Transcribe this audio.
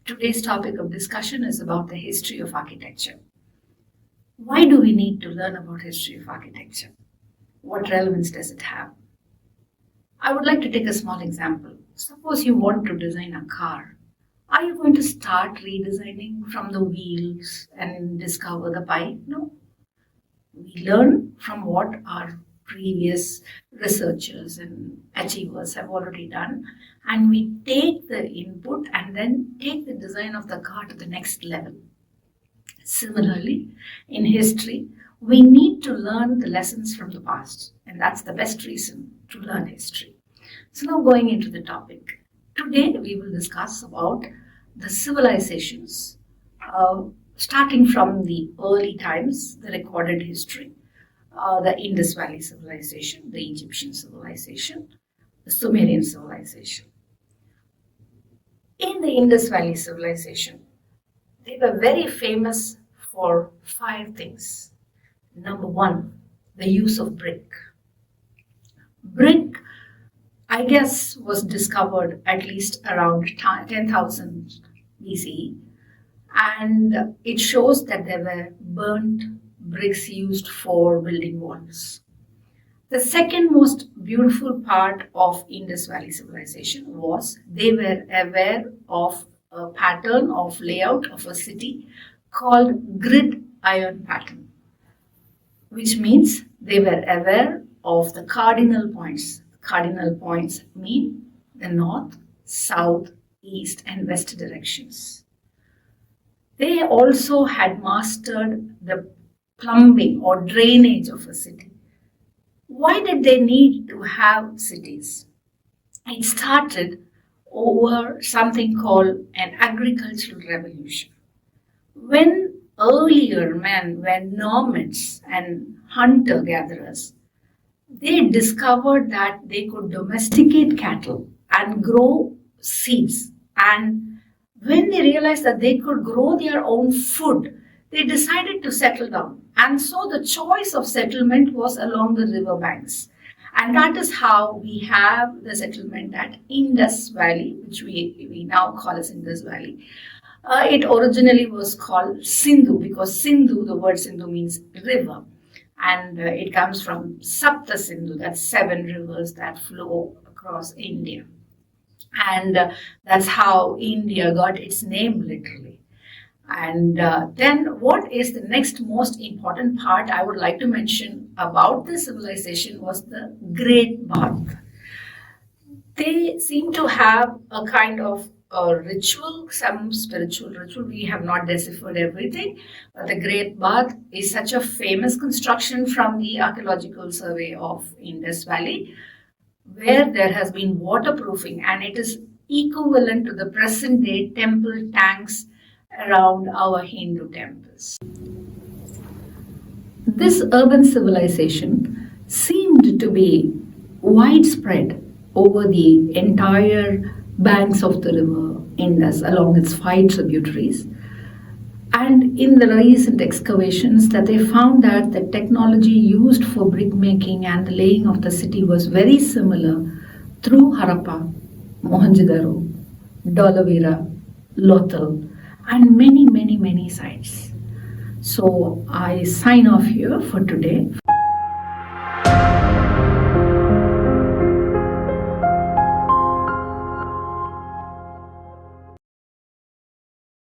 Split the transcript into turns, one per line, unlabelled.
Today's topic of discussion is about the history of architecture. Why do we need to learn about history of architecture? What relevance does it have? I would like to take a small example. Suppose you want to design a car. Are you going to start redesigning from the wheels and discover the pipe? No. We learn from what our previous researchers and achievers have already done, and we take the input and then take the design of the car to the next level. Similarly, in history, we need to learn the lessons from the past, and that's the best reason to learn history. So now going into the topic. Today we will discuss about the civilizations, starting from the early times, the recorded history, the Indus Valley civilization, the Egyptian civilization, the Sumerian civilization. In the Indus Valley civilization, they were very famous for 5 things. Number 1, the use of brick. Brick, I guess, was discovered at least around 10,000 BCE, and it shows that there were burnt bricks used for building walls. The second most beautiful part of Indus Valley civilization was they were aware of a pattern of layout of a city called grid iron pattern, which means they were aware of the cardinal points. Cardinal points mean the north, south, east and west directions. They also had mastered the plumbing or drainage of a city. Why did they need to have cities? It started over something called an agricultural revolution. When earlier men were nomads and hunter-gatherers, they discovered that they could domesticate cattle and grow seeds. And when they realized that they could grow their own food, they decided to settle down. And so the choice of settlement was along the river banks. And that is how we have the settlement at Indus Valley, which we now call as Indus Valley. It originally was called Sindhu because Sindhu, the word Sindhu means river. And it comes from Sapta Sindhu, that's 7 rivers that flow across India. And that's how India got its name literally. And then what is the next most important part I would like to mention about this civilization was the Great Bath. They seem to have a kind of a ritual, some spiritual ritual. We have not deciphered everything, but the Great Bath is such a famous construction from the Archaeological Survey of Indus Valley, where there has been waterproofing, and it is equivalent to the present day temple tanks around our Hindu temples. This urban civilization seemed to be widespread over the entire banks of the river Indus along its 5 tributaries. And in the recent excavations that they found that the technology used for brick making and the laying of the city was very similar through Harappa, Mohenjo-daro, Dholavira, Lothal, and many sites. So I sign off here for today.